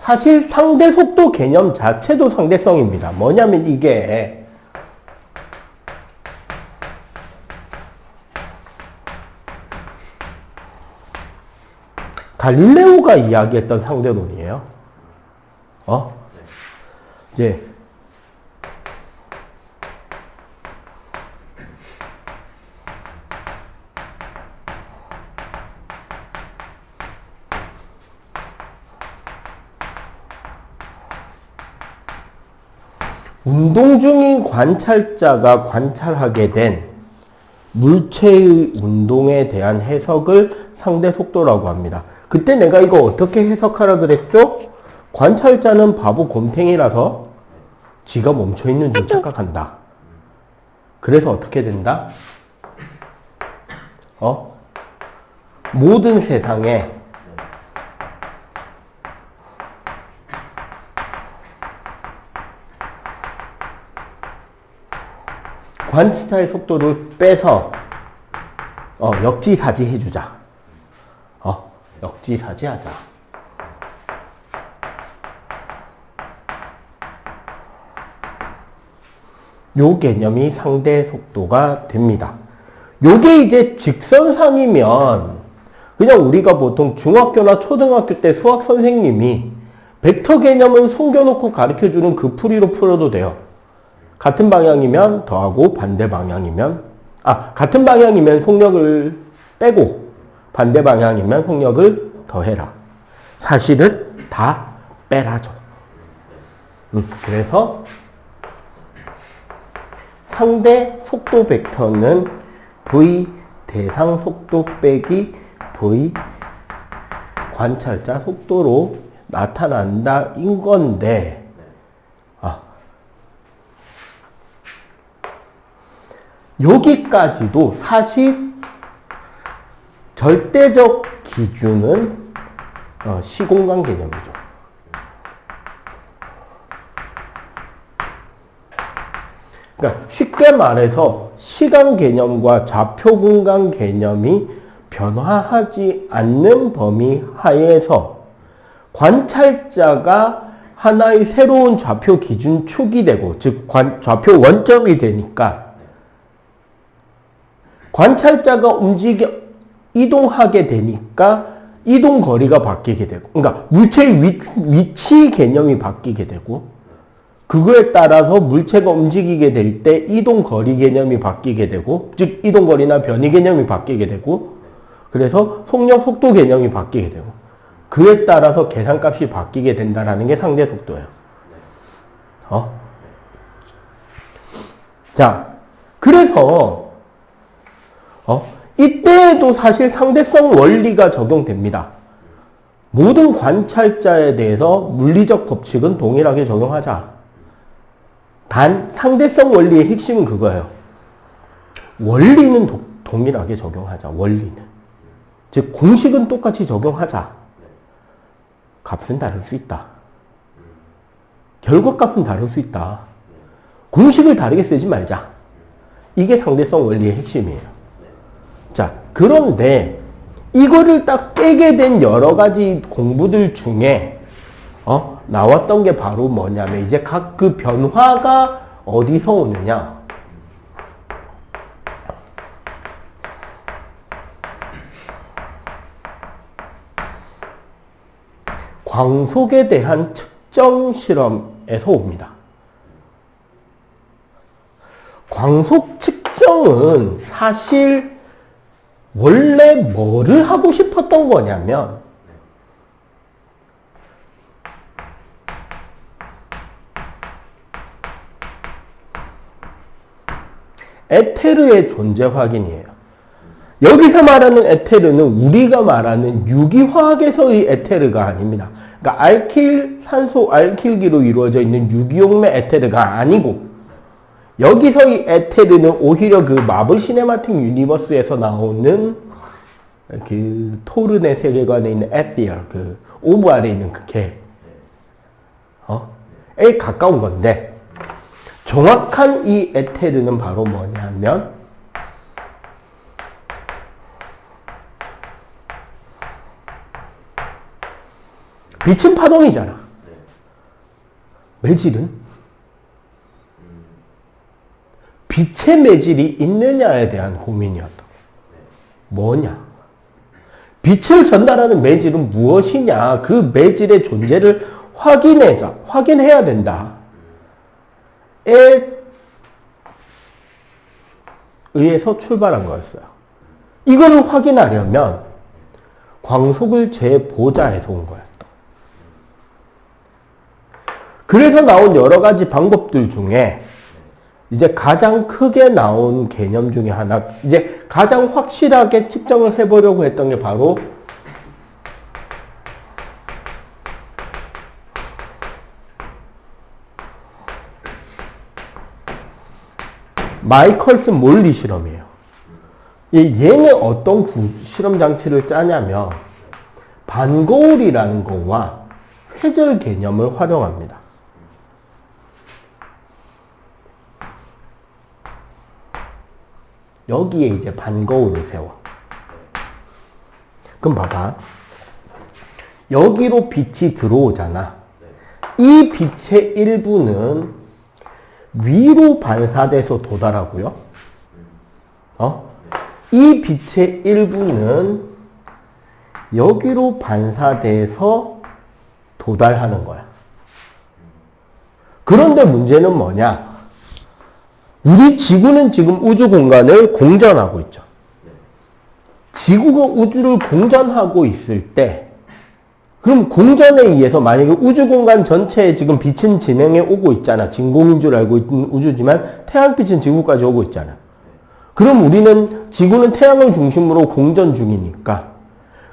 사실 상대 속도 개념 자체도 상대성입니다. 뭐냐면 이게 갈릴레오가 이야기했던 상대론이에요. 이제 운동 중인 관찰자가 관찰하게 된 물체의 운동에 대한 해석을 상대 속도라고 합니다. 그때 내가 이거 어떻게 해석하라 그랬죠? 관찰자는 바보 곰탱이라서 지가 멈춰있는 줄 착각한다. 그래서 어떻게 된다? 모든 세상에 관찰자의 속도를 빼서 역지사지 해주자. 역지사지 하자. 요 개념이 상대 속도가 됩니다. 요게 이제 직선상이면 그냥 우리가 보통 중학교나 초등학교 때 수학 선생님이 벡터 개념을 숨겨놓고 가르쳐주는 그 풀이로 풀어도 돼요. 같은 방향이면 더하고 반대 방향이면 같은 방향이면 속력을 빼고 반대 방향이면 속력을 더해라. 사실은 다 빼라죠. 그래서 상대 속도 벡터는 V 대상 속도 빼기 V 관찰자 속도로 나타난다인 건데 여기까지도 사실 절대적 기준은 시공간 개념이죠. 그러니까 쉽게 말해서 시간 개념과 좌표 공간 개념이 변화하지 않는 범위 하에서 관찰자가 하나의 새로운 좌표 기준축이 되고, 즉 좌표 원점이 되니까 관찰자가 이동하게 되니까 이동 거리가 바뀌게 되고, 그러니까 물체의 위치 개념이 바뀌게 되고, 그거에 따라서 물체가 움직이게 될 때 이동 거리 개념이 바뀌게 되고, 즉 이동 거리나 변이 개념이 바뀌게 되고, 그래서 속력 속도 개념이 바뀌게 되고, 그에 따라서 계산값이 바뀌게 된다는 게 상대 속도예요. 자, 그래서 이때에도 사실 상대성 원리가 적용됩니다. 모든 관찰자에 대해서 물리적 법칙은 동일하게 적용하자. 단 상대성 원리의 핵심은 그거예요. 원리는 동일하게 적용하자. 원리는. 즉 공식은 똑같이 적용하자. 값은 다를 수 있다. 결과값은 다를 수 있다. 공식을 다르게 쓰지 말자. 이게 상대성 원리의 핵심이에요. 자, 그런데 이거를 딱 깨게 된 여러 가지 공부들 중에 나왔던 게 바로 뭐냐면 이제 각 그 변화가 어디서 오느냐. 광속에 대한 측정 실험에서 옵니다. 광속 측정은 사실 원래 뭐를 하고 싶었던 거냐면 에테르의 존재 확인이에요. 여기서 말하는 에테르는 우리가 말하는 유기화학에서의 에테르가 아닙니다. 그러니까 알킬, 산소, 알킬기로 이루어져 있는 유기용매 에테르가 아니고, 여기서의 에테르는 오히려 그 마블 시네마틱 유니버스에서 나오는 그 토른의 세계관에 있는 에티얼, 그 오브 아래 있는 그 개, 에 가까운 건데, 정확한 이 에테르는 바로 뭐냐면 빛은 파동이잖아. 매질은? 빛의 매질이 있느냐에 대한 고민이었다. 뭐냐? 빛을 전달하는 매질은 무엇이냐? 그 매질의 존재를 확인해야 된다. 에 의해서 출발한 거였어요. 이걸 확인하려면 광속을 재보자해서 온 거였다. 그래서 나온 여러 가지 방법들 중에 이제 가장 크게 나온 개념 중에 하나, 이제 가장 확실하게 측정을 해보려고 했던 게 바로 마이컬슨 몰리 실험이에요. 얘는 어떤 실험 장치를 짜냐면 반거울이라는 거와 회절 개념을 활용합니다. 여기에 이제 반거울을 세워. 그럼 봐봐. 여기로 빛이 들어오잖아. 이 빛의 일부는 위로 반사돼서 도달하고요. 이 빛의 일부는 여기로 반사돼서 도달하는 거야. 그런데 문제는 뭐냐? 우리 지구는 지금 우주 공간을 공전하고 있죠. 지구가 우주를 공전하고 있을 때, 그럼 공전에 의해서 만약에 우주 공간 전체에 지금 빛은 진행해 오고 있잖아. 진공인 줄 알고 있는 우주지만 태양빛은 지구까지 오고 있잖아. 그럼 지구는 태양을 중심으로 공전 중이니까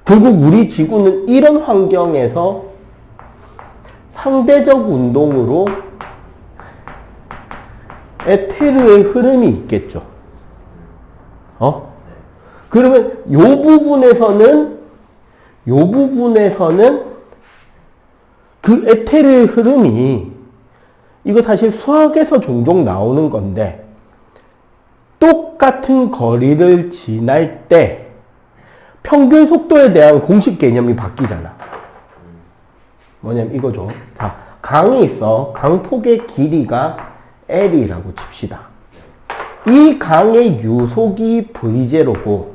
결국 우리 지구는 이런 환경에서 상대적 운동으로 에테르의 흐름이 있겠죠. 그러면 요 부분에서는 그 에테르의 흐름이, 이거 사실 수학에서 종종 나오는 건데, 똑같은 거리를 지날 때 평균 속도에 대한 공식 개념이 바뀌잖아. 뭐냐면 이거죠. 자, 강이 있어. 강폭의 길이가 L이라고 칩시다. 이 강의 유속이 V0고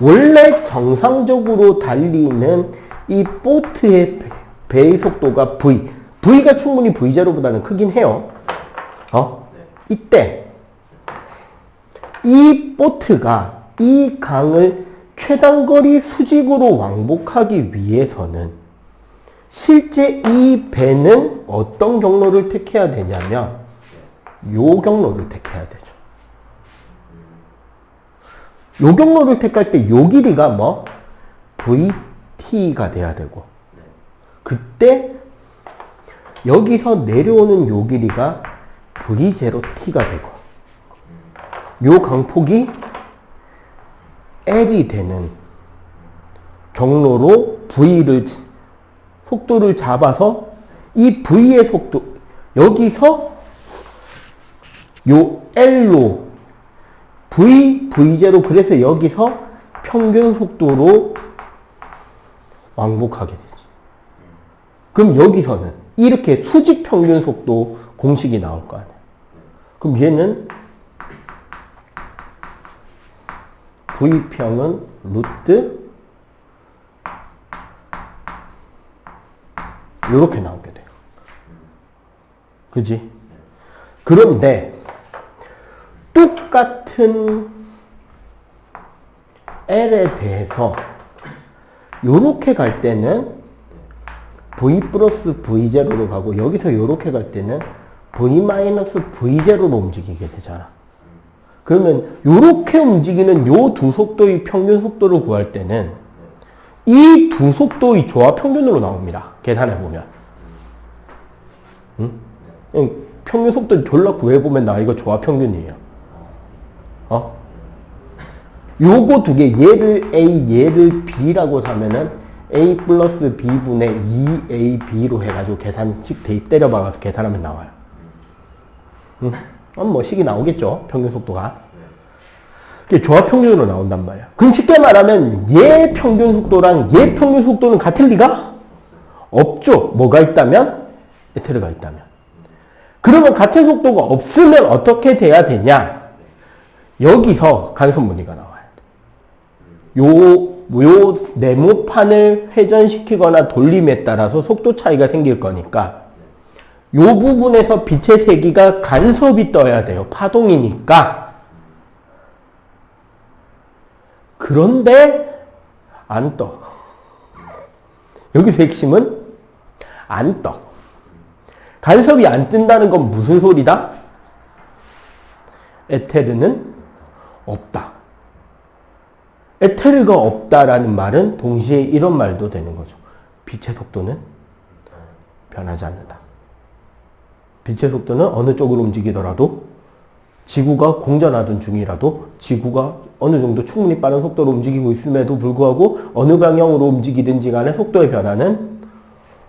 원래 정상적으로 달리는 이 보트의 배의 속도가 V. V가 충분히 V0보다는 크긴 해요. 이때 이 보트가 이 강을 최단거리 수직으로 왕복하기 위해서는 실제 이 배는 어떤 경로를 택해야 되냐면 요 경로를 택해야 되죠. 요 경로를 택할 때 요 길이가 뭐? VT가 돼야 되고, 그때 여기서 내려오는 요 길이가 V0T가 되고, 요 강폭이 L이 되는 경로로 속도를 잡아서 이 V의 속도, 여기서 요 L로 V0, 그래서 여기서 평균 속도로 왕복하게 되지. 그럼 여기서는 이렇게 수직 평균 속도 공식이 나올 거 아니야. 그럼 얘는 V평은 루트 이렇게 나오게 돼요. 그지? 그런데 똑같은 L에 대해서 요렇게 갈 때는 V 플러스 V0로 가고, 여기서 요렇게 갈 때는 V 마이너스 V0로 움직이게 되잖아. 그러면 요렇게 움직이는 요 두 속도의 평균 속도를 구할 때는 이 두 속도의 조합 평균으로 나옵니다. 계산해 보면. 평균 속도를 졸라 구해보면 나 이거 조합 평균이에요. 요거 두 개, 얘를 A, 얘를 B라고 하면은 A 플러스 B분의 2AB로 해가지고 계산식 대입 때려박아서 계산하면 나와요. 뭐 식이 나오겠죠. 평균 속도가. 그게 조합 평균으로 나온단 말이야. 그럼 쉽게 말하면 얘 평균 속도랑 얘 평균 속도는 같을 리가 없죠. 뭐가 있다면 에테르가 있다면. 그러면 같은 속도가 없으면 어떻게 돼야 되냐? 여기서 간섭 무늬가 나와야 돼. 요 네모판을 회전시키거나 돌림에 따라서 속도 차이가 생길 거니까 요 부분에서 빛의 세기가 간섭이 떠야 돼요. 파동이니까. 그런데 안 떠. 여기서 핵심은 안 떠. 간섭이 안 뜬다는 건 무슨 소리다? 에테르는 없다. 에테르가 없다라는 말은 동시에 이런 말도 되는 거죠. 빛의 속도는 변하지 않는다. 빛의 속도는 어느 쪽으로 움직이더라도 지구가 공전하던 중이라도 지구가 어느 정도 충분히 빠른 속도로 움직이고 있음에도 불구하고 어느 방향으로 움직이든지 간에 속도의 변화는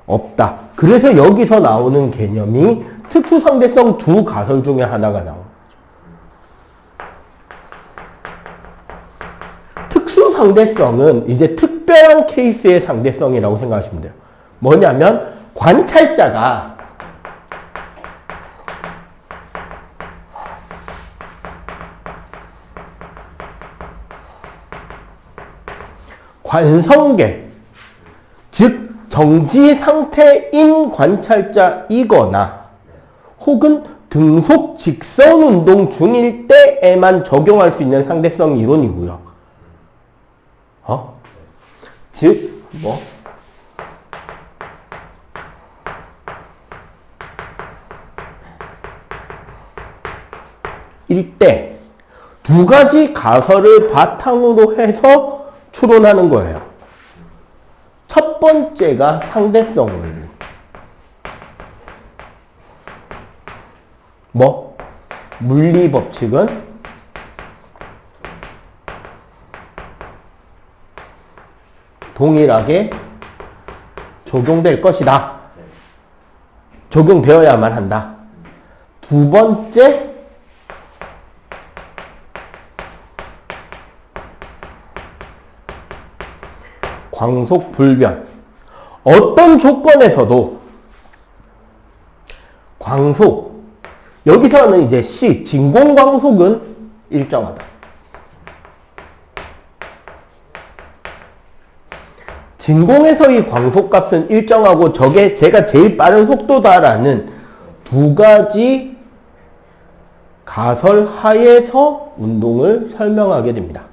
없다. 그래서 여기서 나오는 개념이 특수상대성 두 가설 중에 하나가 나오는 거죠. 특수상대성은 이제 특별한 케이스의 상대성이라고 생각하시면 돼요. 뭐냐면 관찰자가 관성계, 즉 정지 상태인 관찰자이거나 혹은 등속 직선 운동 중일 때에만 적용할 수 있는 상대성 이론이고요. 즉 일때 두 가지 가설을 바탕으로 해서 추론하는 거예요. 첫 번째가 상대성 원리. 물리 법칙은 동일하게 적용될 것이다. 적용되어야만 한다. 두 번째, 광속 불변. 어떤 조건에서도 광속, 여기서는 이제 C, 진공광속은 일정하다. 진공에서의 광속값은 일정하고 저게 제가 제일 빠른 속도다라는 두 가지 가설 하에서 운동을 설명하게 됩니다.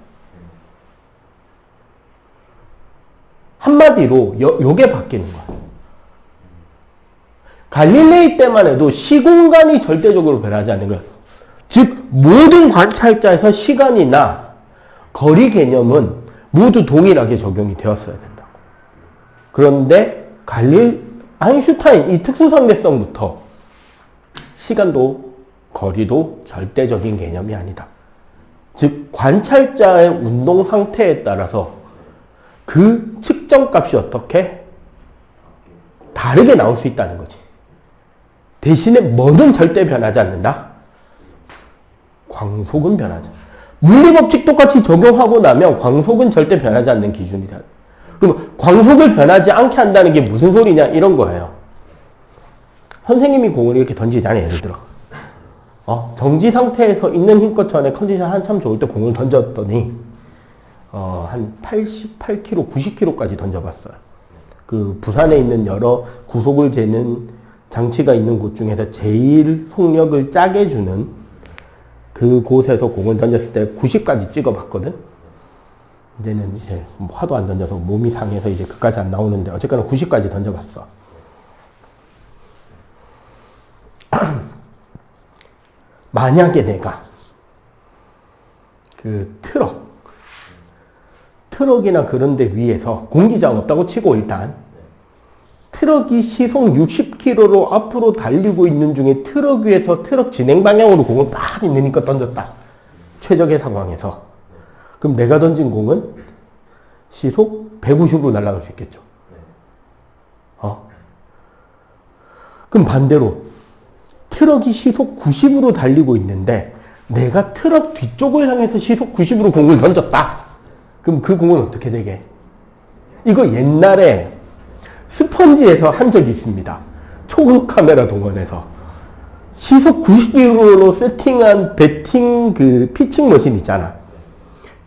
한마디로 요게 바뀌는 거예요. 갈릴레이 때만 해도 시공간이 절대적으로 변하지 않는 거예요. 즉 모든 관찰자에서 시간이나 거리 개념은 모두 동일하게 적용이 되었어야 된다고. 그런데 아인슈타인 이 특수상대성부터 시간도 거리도 절대적인 개념이 아니다. 즉 관찰자의 운동 상태에 따라서 그 측정값이 어떻게 다르게 나올 수 있다는 거지. 대신에 뭐는 절대 변하지 않는다? 광속은 변하지. 물리법칙 똑같이 적용하고 나면 광속은 절대 변하지 않는 기준이다. 그럼 광속을 변하지 않게 한다는 게 무슨 소리냐? 이런 거예요. 선생님이 공을 이렇게 던지잖아요. 예를 들어. 정지 상태에서 있는 힘껏 전에 컨디션 한참 좋을 때 공을 던졌더니 한 88km, 90km까지 던져봤어요. 그 부산에 있는 여러 구속을 재는 장치가 있는 곳 중에서 제일 속력을 짜게 주는 그곳에서 공을 던졌을 때 90까지 찍어봤거든. 이제는 이제 하도 안 던져서 몸이 상해서 이제 그까지 안 나오는데 어쨌거나 90까지 던져봤어. 만약에 내가 그 트럭이나 그런 데 위에서 공기장 없다고 치고 일단 트럭이 시속 60km로 앞으로 달리고 있는 중에 트럭 위에서 트럭 진행 방향으로 공을 딱 있으니까 던졌다. 최적의 상황에서. 그럼 내가 던진 공은 시속 150으로 날아갈 수 있겠죠. 그럼 반대로 트럭이 시속 90으로 달리고 있는데 내가 트럭 뒤쪽을 향해서 시속 90으로 공을 던졌다. 그럼 그 공은 어떻게 되게? 이거 옛날에 스펀지에서 한 적이 있습니다. 초고속 카메라 동원해서 시속 90km로 세팅한 배팅 그 피칭 머신 있잖아.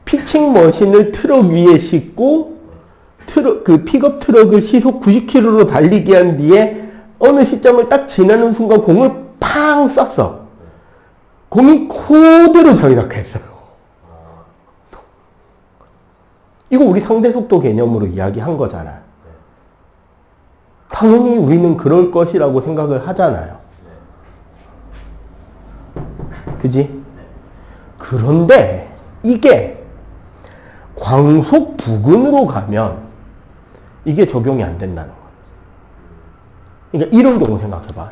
피칭 머신을 트럭 위에 싣고 그 픽업 트럭을 시속 90km로 달리게 한 뒤에 어느 시점을 딱 지나는 순간 공을 팡 쐈어. 공이 그대로 장인학했어요. 이거 우리 상대속도 개념으로 이야기한 거잖아. 당연히 우리는 그럴 것이라고 생각을 하잖아요. 그지? 그런데 이게 광속 부근으로 가면 이게 적용이 안 된다는 거야. 그러니까 이런 경우 생각해봐.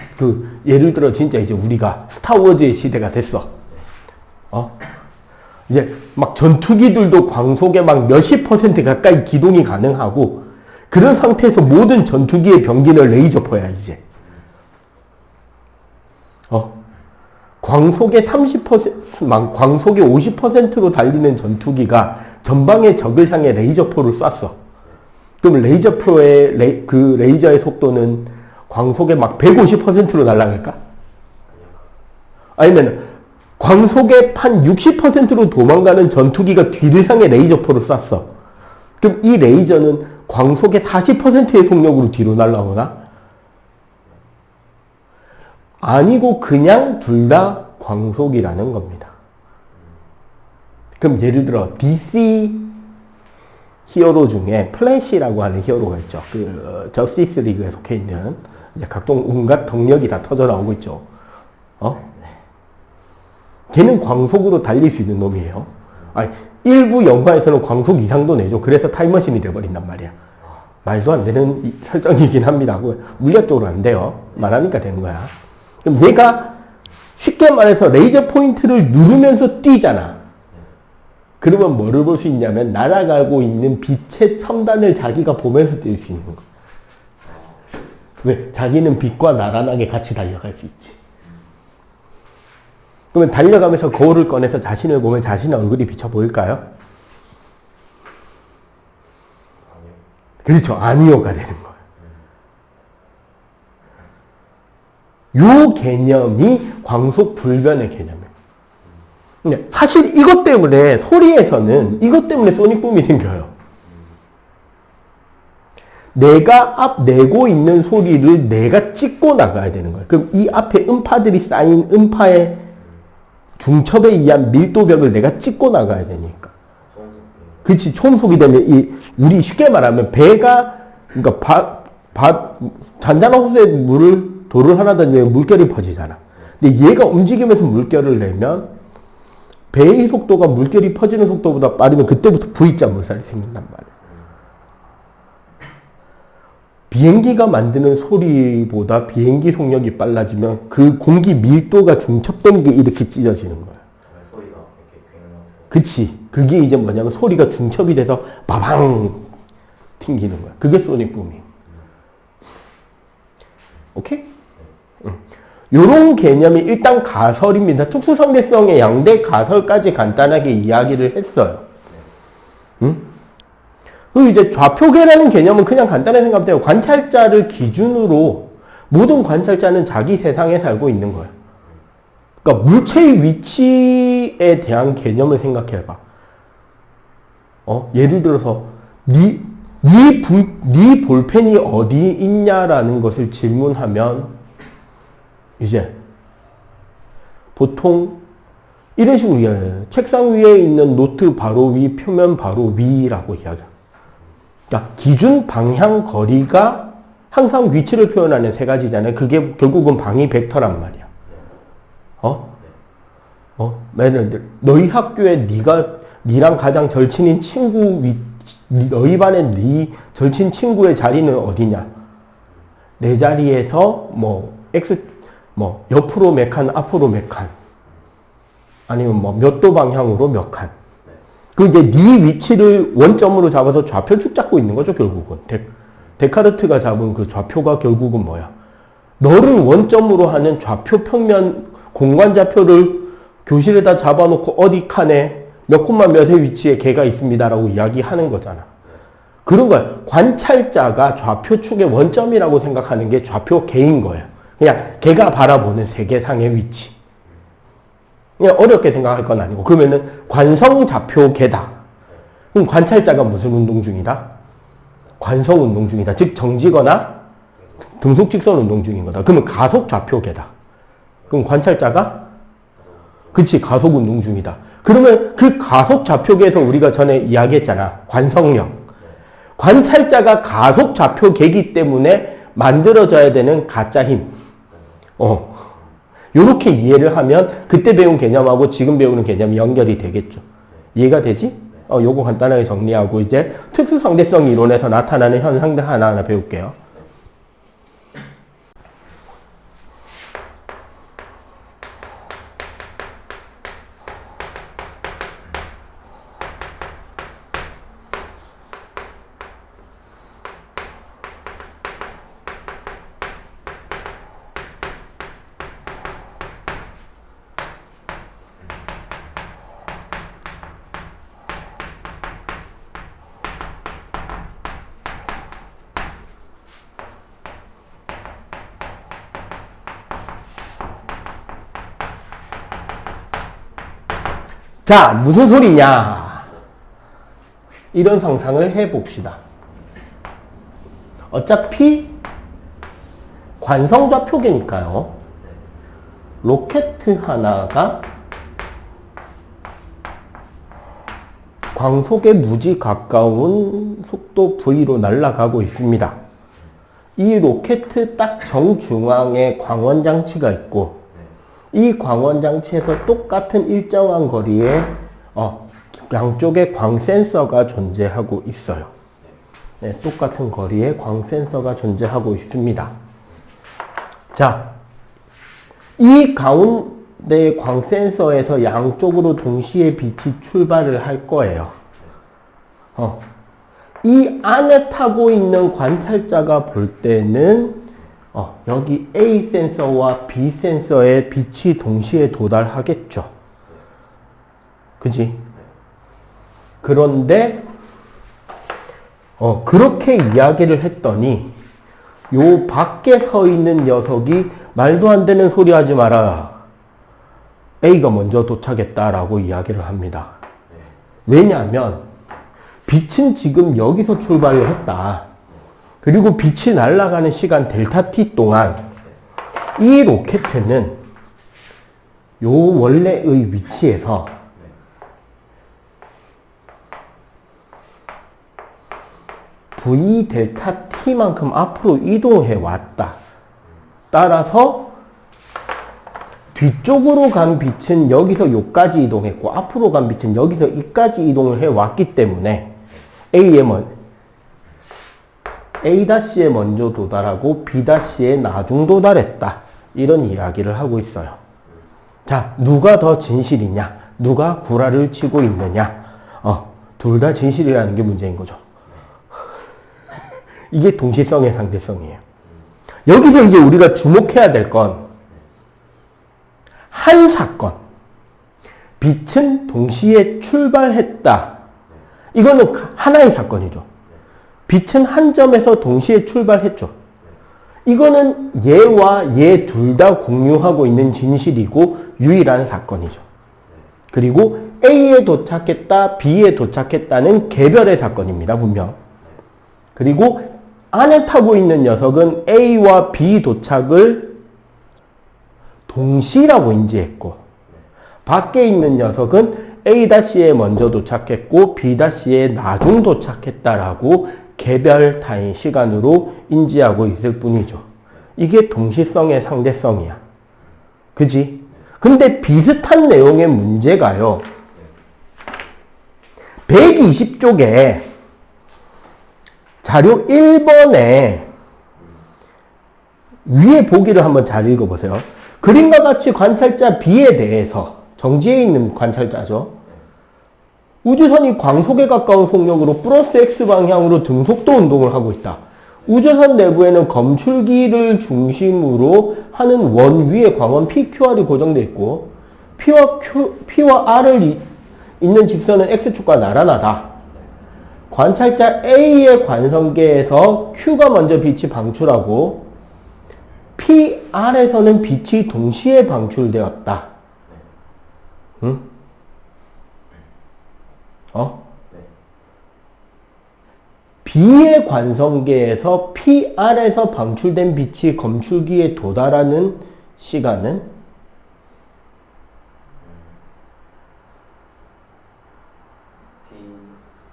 예를 들어 진짜 이제 우리가 스타워즈의 시대가 됐어. 이제 막 전투기들도 광속에 막 몇십 % 가까이 기동이 가능하고 그런 상태에서 모든 전투기의 병기는 레이저포야 이제. 광속의 30%, 광속의 50%로 달리는 전투기가 전방의 적을 향해 레이저포를 쐈어. 그럼 레이저포의 그 레이저의 속도는 광속의 막 150%로 날아갈까? 아니면 광속의 한 60%로 도망가는 전투기가 뒤를 향해 레이저포를 쐈어. 그럼 이 레이저는 광속의 40%의 속력으로 뒤로 날아오나? 아니고 그냥 둘 다 광속이라는 겁니다. 그럼 예를 들어 DC 히어로 중에 플래시라고 하는 히어로가 있죠. 그 저스티스 리그에 속해 있는 이제 각종 온갖 덕력이 다 터져 나오고 있죠. 걔는 광속으로 달릴 수 있는 놈이에요. 아니, 일부 영화에서는 광속 이상도 내죠. 그래서 타임머신이 돼버린단 말이야. 말도 안 되는 설정이긴 합니다. 물리학적으로 안 돼요. 말하니까 되는 거야. 그럼 얘가 쉽게 말해서 레이저 포인트를 누르면서 뛰잖아. 그러면 뭐를 볼 수 있냐면 날아가고 있는 빛의 첨단을 자기가 보면서 뛸 수 있는 거야. 왜? 자기는 빛과 나란하게 같이 달려갈 수 있지. 그러면 달려가면서 거울을 꺼내서 자신을 보면 자신의 얼굴이 비쳐 보일까요? 그렇죠. 아니요가 되는 거예요. 요 개념이 광속 불변의 개념이에요. 사실 이것 때문에 소리에서는 이것 때문에 소닉붐이 생겨요. 내가 내고 있는 소리를 내가 찍고 나가야 되는 거예요. 그럼 이 앞에 음파들이 쌓인 음파의 중첩에 의한 밀도벽을 내가 찍고 나가야 되니까. 그치, 초음속이 되면 우리 쉽게 말하면 배가, 그러니까 잔잔한 호수에 돌을 하나 던지면 물결이 퍼지잖아. 근데 얘가 움직이면서 물결을 내면 배의 속도가 물결이 퍼지는 속도보다 빠르면 그때부터 V자 물살이 생긴단 말이야. 비행기가 만드는 소리보다 비행기 속력이 빨라지면 그 공기 밀도가 중첩된 게 이렇게 찢어지는 거야. 그치. 그게 이제 뭐냐면 소리가 중첩이 돼서 바방 튕기는 거야. 그게 소닉붐이에요. 오케이? 요런 개념이 일단 가설입니다. 특수상대성의 양대 가설까지 간단하게 이야기를 했어요. 그리고 이제 좌표계라는 개념은 그냥 간단하게 생각하면 돼요. 관찰자를 기준으로 모든 관찰자는 자기 세상에 살고 있는 거예요. 그러니까 물체의 위치에 대한 개념을 생각해봐. 예를 들어서 네 볼펜이 어디 있냐라는 것을 질문하면 이제 보통 이런 식으로 이야기해요. 책상 위에 있는 노트 바로 위, 표면 바로 위라고 이야기해요. 그러니까 기준, 방향, 거리가 항상 위치를 표현하는 세 가지잖아요. 그게 결국은 방위 벡터란 말이야. 너희 학교에 니랑 가장 절친인 친구 너희 반에 네 절친 친구의 자리는 어디냐? 내 자리에서 옆으로 몇 칸, 앞으로 몇 칸. 아니면 몇 도 방향으로 몇 칸. 그 이제 네 위치를 원점으로 잡아서 좌표축 잡고 있는 거죠, 결국은. 데카르트가 잡은 그 좌표가 결국은 뭐야? 너를 원점으로 하는 좌표 평면 공간 좌표를 교실에다 잡아놓고 어디 칸에 몇 콤마 몇의 위치에 걔가 있습니다라고 이야기하는 거잖아. 그런 거예요. 관찰자가 좌표축의 원점이라고 생각하는 게 좌표계인 거예요. 그냥 걔가 바라보는 세계상의 위치. 그냥 어렵게 생각할 건 아니고. 그러면은 관성좌표계다. 그럼 관찰자가 무슨 운동 중이다? 관성 운동 중이다. 즉 정지거나 등속 직선 운동 중인 거다. 그러면 가속 좌표계다. 그럼 관찰자가 그치 가속 운동 중이다. 그러면 그 가속 좌표계에서 우리가 전에 이야기했잖아. 관성력. 관찰자가 가속 좌표계이기 때문에 만들어져야 되는 가짜 힘. 요렇게 이해를 하면 그때 배운 개념하고 지금 배우는 개념이 연결이 되겠죠. 이해가 되지? 요거 간단하게 정리하고 이제 특수상대성 이론에서 나타나는 현상들 하나하나 배울게요. 자, 무슨 소리냐? 이런 상상을 해봅시다. 어차피 관성좌표계니까요. 로켓 하나가 광속에 무지 가까운 속도 V로 날아가고 있습니다. 이 로켓 딱 정중앙에 광원장치가 있고 이 광원장치에서 똑같은 일정한 거리에 양쪽에 광센서가 존재하고 있어요. 네, 똑같은 거리에 광센서가 존재하고 있습니다. 자, 이 가운데 광센서에서 양쪽으로 동시에 빛이 출발을 할 거예요. 이 안에 타고 있는 관찰자가 볼 때는 여기 A 센서와 B 센서에 빛이 동시에 도달하겠죠. 그지? 그런데 그렇게 이야기를 했더니 요 밖에 서 있는 녀석이 말도 안 되는 소리 하지 마라. A가 먼저 도착했다라고 이야기를 합니다. 왜냐하면 빛은 지금 여기서 출발을 했다. 그리고 빛이 날아가는 시간 델타 t 동안 이 로켓은 요 원래의 위치에서 V 델타 t만큼 앞으로 이동해 왔다. 따라서 뒤쪽으로 간 빛은 여기서 요까지 이동했고 앞으로 간 빛은 여기서 이까지 이동을 해 왔기 때문에 A''에 먼저 도달하고 B''에 나중 도달했다. 이런 이야기를 하고 있어요. 자, 누가 더 진실이냐? 누가 구라를 치고 있느냐? 둘 다 진실이라는 게 문제인 거죠. 이게 동시성의 상대성이에요. 여기서 이제 우리가 주목해야 될 건 한 사건. 빛은 동시에 출발했다. 이거는 하나의 사건이죠. 빛은 한 점에서 동시에 출발했죠. 이거는 얘와 얘 둘 다 공유하고 있는 진실이고 유일한 사건이죠. 그리고 A에 도착했다, B에 도착했다는 개별의 사건입니다. 분명. 그리고 안에 타고 있는 녀석은 A와 B 도착을 동시라고 인지했고 밖에 있는 녀석은 A''에 먼저 도착했고 B''에 나중 도착했다라고 개별 타임 시간으로 인지하고 있을 뿐이죠. 이게 동시성의 상대성이야. 그지? 근데 비슷한 내용의 문제가요. 120쪽에 자료 1번에 위에 보기를 한번 잘 읽어보세요. 그림과 같이 관찰자 B에 대해서 정지해 있는 관찰자죠. 우주선이 광속에 가까운 속력으로 플러스 X 방향으로 등속도 운동을 하고 있다. 우주선 내부에는 검출기를 중심으로 하는 원 위에 광원 PQR이 고정되어 있고 P와 R을 잇는 직선은 X축과 나란하다. 관찰자 A의 관성계에서 Q가 먼저 빛이 방출하고 PR에서는 빛이 동시에 방출되었다. 응? B의 관성계에서 PR에서 방출된 빛이 검출기에 도달하는 시간은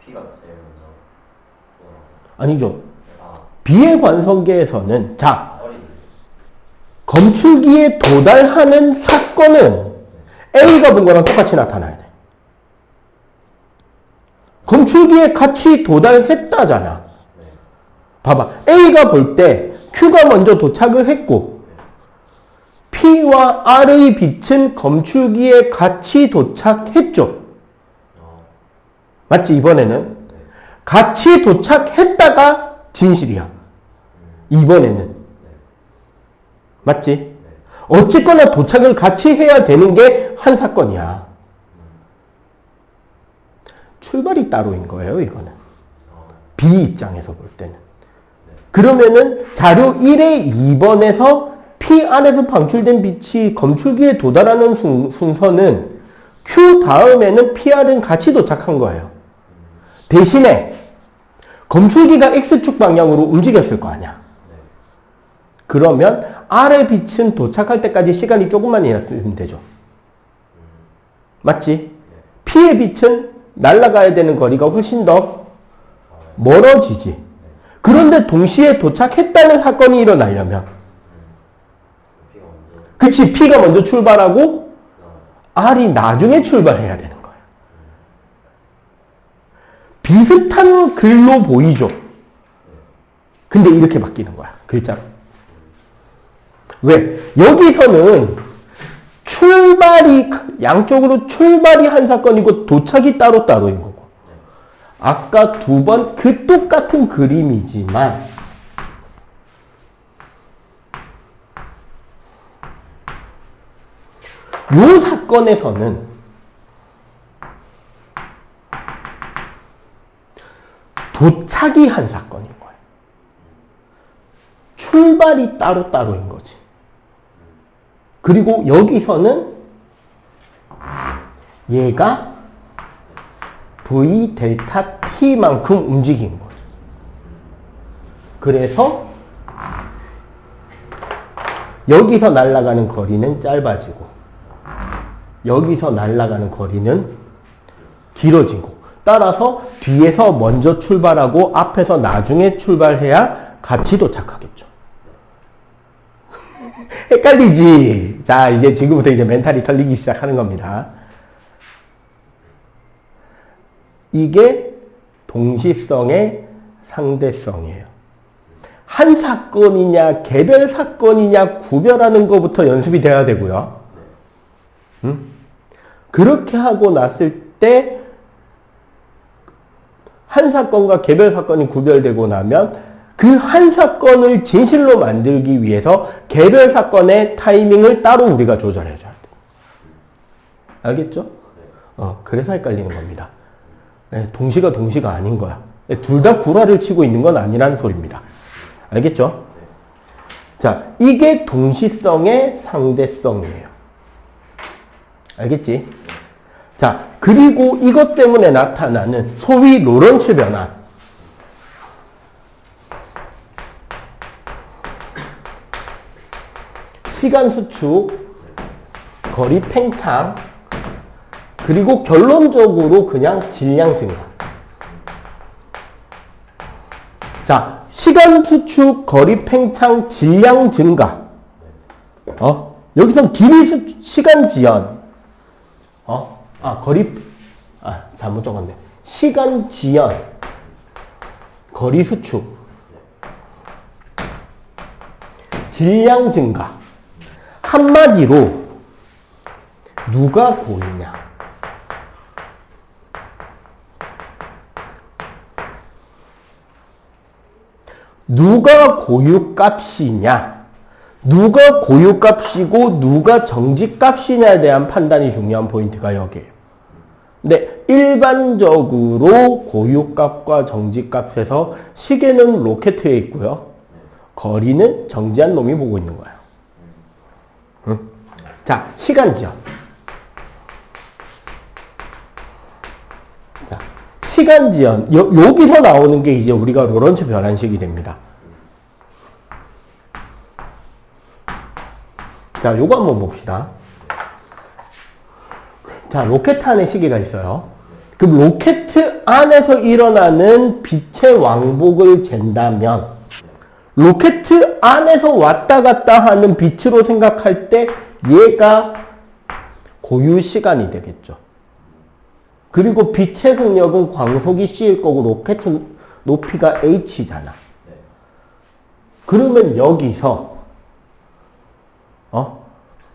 P가 제일 먼저 아니죠. B의 관성계에서는 검출기에 도달하는 사건은 A가 본 거랑 똑같이 나타나야 돼. 검출기에 같이 도달했다잖아. 봐봐. A가 볼 때 Q가 먼저 도착을 했고 P와 R의 빛은 검출기에 같이 도착했죠. 맞지? 이번에는 같이 도착했다가 진실이야. 이번에는 맞지? 어쨌거나 도착을 같이 해야 되는 게 한 사건이야. 출발이 따로인 거예요, 이거는. B 입장에서 볼 때는. 그러면은 자료 1의 2번에서 P 안에서 방출된 빛이 검출기에 도달하는 순서는 Q 다음에는 PR은 같이 도착한 거예요. 대신에 검출기가 X축 방향으로 움직였을 거 아니야. 그러면 R의 빛은 도착할 때까지 시간이 조금만 있으면 되죠. 맞지? P의 빛은 날아가야 되는 거리가 훨씬 더 멀어지지. 그런데 동시에 도착했다는 사건이 일어나려면 그치, P가 먼저 출발하고 R이 나중에 출발해야 되는 거야. 비슷한 글로 보이죠? 근데 이렇게 바뀌는 거야, 글자로. 왜? 여기서는 양쪽으로 출발이 한 사건이고 도착이 따로따로인 거고. 아까 두 번 그 똑같은 그림이지만 이 사건에서는 도착이 한 사건인 거예요. 출발이 따로따로인 거지. 그리고 여기서는 얘가 V 델타 T만큼 움직인 거죠. 그래서 여기서 날아가는 거리는 짧아지고 여기서 날아가는 거리는 길어지고 따라서 뒤에서 먼저 출발하고 앞에서 나중에 출발해야 같이 도착하겠죠. 헷갈리지? 자, 이제 지금부터 이제 멘탈이 털리기 시작하는 겁니다. 이게 동시성의 상대성이에요. 한 사건이냐, 개별 사건이냐 구별하는 것부터 연습이 돼야 되고요. 그렇게 하고 났을 때 한 사건과 개별 사건이 구별되고 나면 그 한 사건을 진실로 만들기 위해서 개별 사건의 타이밍을 따로 우리가 조절해줘야 돼. 알겠죠? 그래서 헷갈리는 겁니다. 네, 동시가 아닌 거야. 둘 다 구라를 치고 있는 건 아니라는 소리입니다. 알겠죠? 자, 이게 동시성의 상대성이에요. 알겠지? 자, 그리고 이것 때문에 나타나는 소위 로런츠 변환. 시간 수축, 거리 팽창, 그리고 결론적으로 그냥 질량 증가. 자, 시간 수축, 거리 팽창, 질량 증가. 여기서 길이 시간 지연. 잘못 적었네. 시간 지연, 거리 수축, 질량 증가. 한마디로 누가 고르냐? 누가 고유값이냐? 누가 고유값이고 누가 정지값이냐에 대한 판단이 중요한 포인트가 여기에요. 근데 일반적으로 고유값과 정지값에서 시계는 로켓에 있고요. 거리는 정지한 놈이 보고 있는 거예요. 응? 자, 시간 지연. 자, 시간 지연. 여기서 나오는 게 이제 우리가 로런츠 변환식이 됩니다. 자, 요거 한번 봅시다. 자, 로켓 안에 시계가 있어요. 그럼 로켓 안에서 일어나는 빛의 왕복을 잰다면 로켓 안에서 왔다 갔다 하는 빛으로 생각할 때 얘가 고유 시간이 되겠죠. 그리고 빛의 속력은 광속이 C일 거고 로켓 높이가 H잖아. 그러면 여기서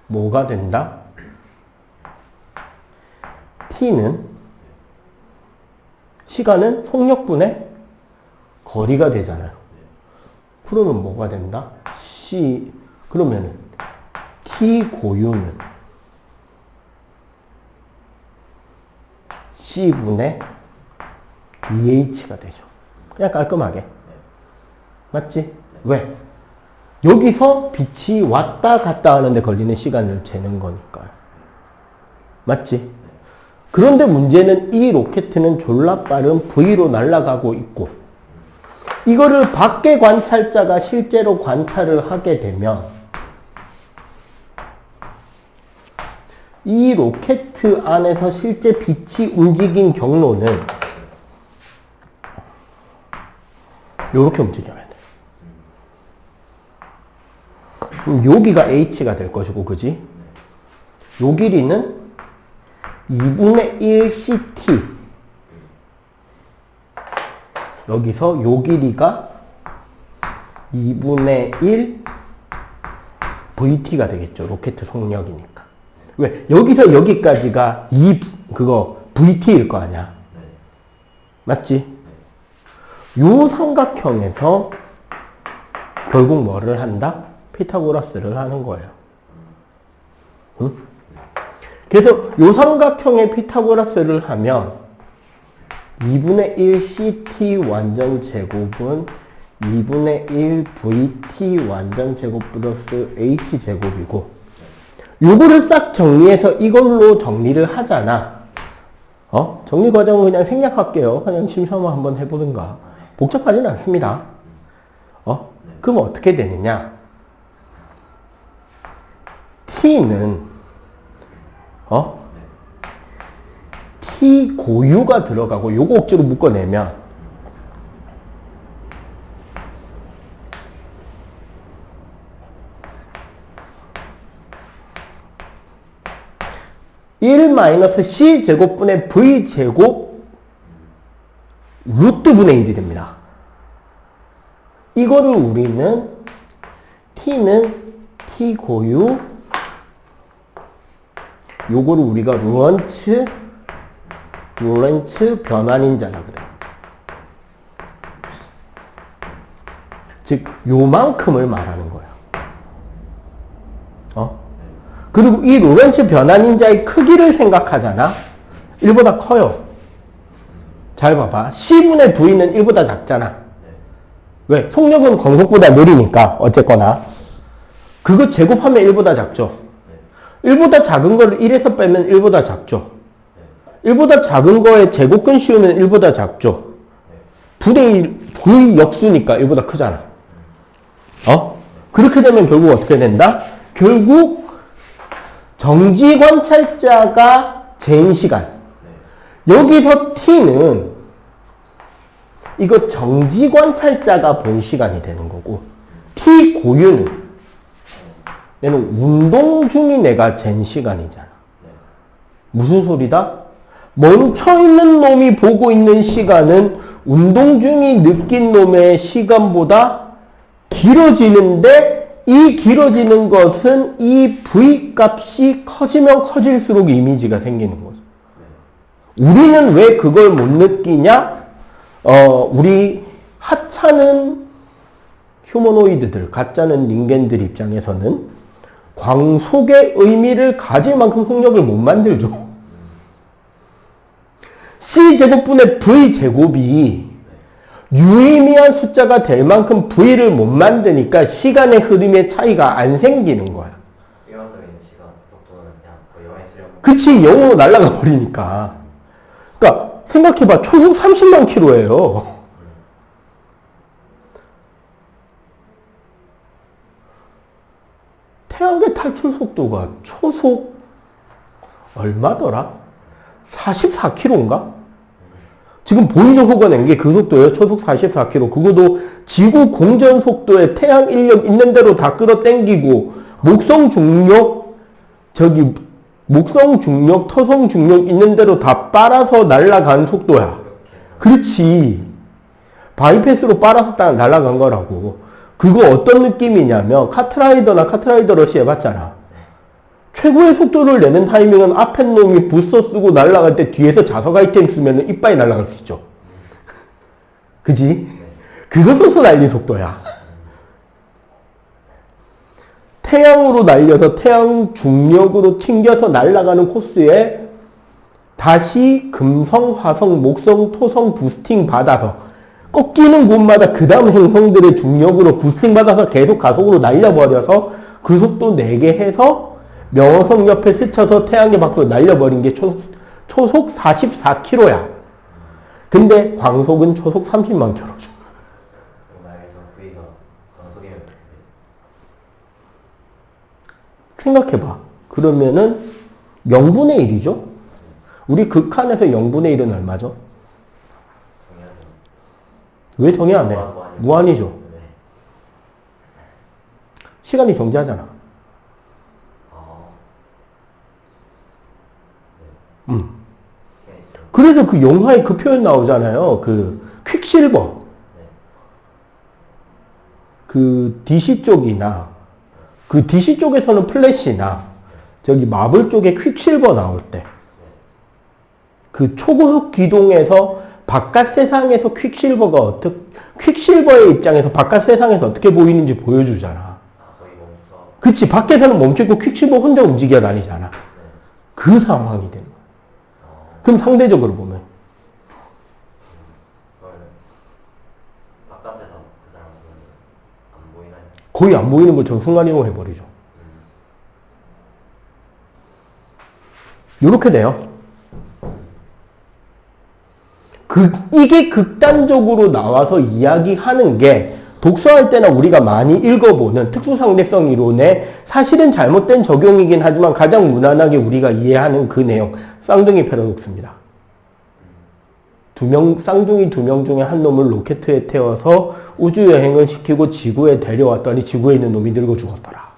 뭐가 된다? T는 시간은 속력분의 거리가 되잖아요. 그러면 뭐가 된다? 그러면은 T 고유는 C분의 EH가 되죠. 그냥 깔끔하게. 맞지? 왜? 여기서 빛이 왔다 갔다 하는데 걸리는 시간을 재는 거니까요. 맞지? 그런데 문제는 이 로켓은 졸라 빠른 V로 날아가고 있고 이거를 밖에 관찰자가 실제로 관찰을 하게 되면 이 로켓 안에서 실제 빛이 움직인 경로는 이렇게 움직여야 돼. 그럼 여기가 H가 될 것이고, 그지? 요 길이는 2분의 1 CT. 여기서 요 길이가 2분의 1 VT가 되겠죠. 로켓 속력이니까. 왜? 여기서 여기까지가 VT일 거 아니야. 맞지? 요 삼각형에서 결국 뭐를 한다? 피타고라스를 하는 거예요. 응? 그래서 요 삼각형의 피타고라스를 하면 2분의 1 CT 완전 제곱은 2분의 1 VT 완전 제곱 플러스 H 제곱이고 요거를 싹 정리해서 이걸로 정리를 하잖아. 정리 과정은 그냥 생략할게요. 그냥 심심하면 한번 해보든가. 복잡하지는 않습니다. 그럼 어떻게 되느냐? T는 T 고유가 들어가고 요거 억지로 묶어내면 (1 - C 제곱분의 V 제곱) 루트 분의 1이 됩니다. 이거를 우리는 T는 T 고유, 요거를 우리가 로렌츠 변환인자라 그래. 즉 요만큼을 말하는 거야. 그리고 이 로렌츠 변환인자의 크기를 생각하잖아. 1보다 커요. 잘 봐봐. C분의 V는 1보다 작잖아. 왜? 속력은 광속보다 느리니까 어쨌거나. 그거 제곱하면 1보다 작죠. 1보다 작은 거를 1에서 빼면 1보다 작죠. 1보다 작은 거에 제곱근 씌우면 1보다 작죠. V 역수니까 1보다 크잖아. 그렇게 되면 결국 어떻게 된다? 결국 정지 관찰자가 잰 시간. 여기서 T는 이거 정지 관찰자가 본 시간이 되는 거고 T 고유는 얘는 운동 중인 내가 잰 시간이잖아. 무슨 소리다? 멈춰있는 놈이 보고 있는 시간은 운동 중이 느낀 놈의 시간보다 길어지는데 이 길어지는 것은 이 V 값이 커지면 커질수록 이미지가 생기는 거죠. 우리는 왜 그걸 못 느끼냐? 우리 하찮은 휴머노이드들, 가짜는 닌겐들 입장에서는 광속의 의미를 가질 만큼 속력을 못 만들죠. C제곱분의 V제곱이 유의미한 숫자가 될 만큼 V를 못 만드니까 시간의 흐름의 차이가 안 생기는 거야. 일반적인 시간 속도는 그냥 거의 0에 쓰려고. 그치, 0으로 날아가 버리니까. 그러니까 생각해봐. 초속 30만 킬로예요. 태양계 탈출 속도가 초속 얼마더라? 44km인가? 지금 보이저 호가 낸 게 그 속도예요. 초속 44km. 그것도 지구 공전 속도에 태양 인력 있는 대로 다 끌어당기고 목성 중력 토성 중력 있는 대로 다 빨아서 날아간 속도야. 그렇지. 바이패스로 빨아서 딱 날아간 거라고. 그거 어떤 느낌이냐면 카트라이더나 카트라이더 러시 해봤잖아. 최고의 속도를 내는 타이밍은 앞에 놈이 부스터 쓰고 날아갈 때 뒤에서 자석 아이템 쓰면 이빨이 날아갈 수 있죠. 그지? 그거 써서 날린 속도야. 태양으로 날려서 태양 중력으로 튕겨서 날아가는 코스에 다시 금성, 화성, 목성, 토성 부스팅 받아서 꺾이는 곳마다 그 다음 행성들의 중력으로 부스팅 받아서 계속 가속으로 날려버려서 그 속도 내게 해서 명성 옆에 스쳐서 태양의 밖으로 날려버린 게 초속 44km야. 근데 광속은 초속 30만 km죠. 생각해봐. 그러면은 0분의 1이죠? 우리 극한에서 0분의 1은 얼마죠? 왜 정의 안 해? 무한이죠. 시간이 정지하잖아. 그래서 그 영화에 그 표현 나오잖아요. 그 퀵실버. 그 DC 쪽이나 그 DC 쪽에서는 플래시나 저기 마블 쪽에 퀵실버 나올 때 그 초고속 기동에서 바깥 세상에서 퀵실버가 퀵실버의 입장에서 바깥 세상에서 어떻게 보이는지 보여주잖아. 그치. 밖에서는 멈춰있고 퀵실버 혼자 움직여 다니잖아. 그 상황이 되는 거야. 그럼 상대적으로 보면 바깥에서 그 사람은 안 보이나요? 거의 안 보이는 것처럼 순간이동 해버리죠. 요렇게 돼요. 이게 극단적으로 나와서 이야기하는 게 독서할 때나 우리가 많이 읽어보는 특수상대성 이론의 사실은 잘못된 적용이긴 하지만 가장 무난하게 우리가 이해하는 그 내용, 쌍둥이 패러독스입니다. 쌍둥이 2명 중에 한 놈을 로켓에 태워서 우주여행을 시키고 지구에 데려왔더니 지구에 있는 놈이 늙어 죽었더라.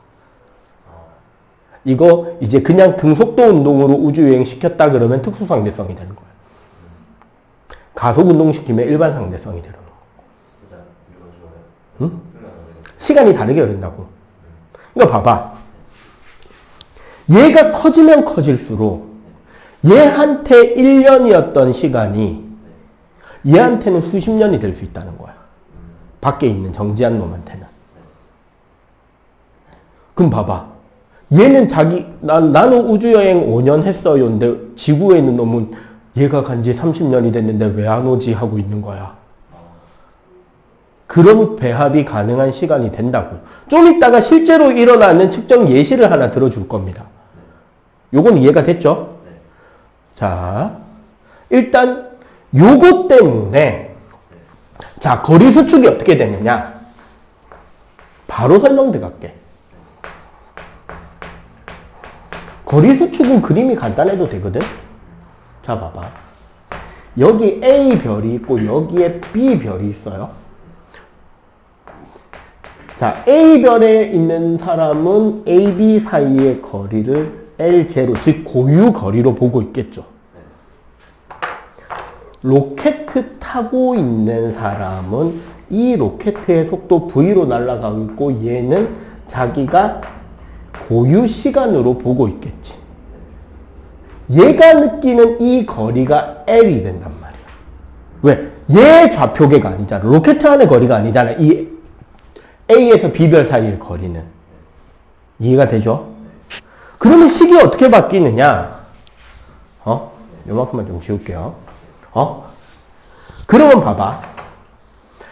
이거 이제 그냥 등속도 운동으로 우주여행 시켰다 그러면 특수상대성이 되는 거예요. 가속 운동 시키면 일반 상대성이 되는 거예요. 응? 시간이 다르게 흐른다고. 그러니까 봐봐. 얘가 커지면 커질수록 얘한테 1년이었던 시간이 얘한테는 수십 년이 될 수 있다는 거야. 밖에 있는 정지한 놈한테는. 그럼 봐봐. 얘는 나는 우주여행 5년 했어요. 근데 지구에 있는 놈은 얘가 간지 30년이 됐는데 왜 안 오지? 하고 있는 거야. 그런 배합이 가능한 시간이 된다고요. 좀 이따가 실제로 일어나는 측정 예시를 하나 들어줄 겁니다. 요건 이해가 됐죠? 자, 일단 요거 때문에 자, 거리 수축이 어떻게 되느냐? 바로 설명 들어갈게. 거리 수축은 그림이 간단해도 되거든? 자, 봐봐. 여기 A별이 있고 여기에 B별이 있어요. 자, A별에 있는 사람은 AB 사이의 거리를 L0, 즉 고유 거리로 보고 있겠죠. 로켓 타고 있는 사람은 이 로켓의 속도 V로 날아가고 있고 얘는 자기가 고유 시간으로 보고 있겠지. 얘가 느끼는 이 거리가 L이 된단 말이야. 왜? 얘 좌표계가 아니잖아. 로켓 안의 거리가 아니잖아. 이 A에서 B별 사이의 거리는. 이해가 되죠? 그러면 식이 어떻게 바뀌느냐? 요만큼만 좀 지울게요. 그러면 봐봐.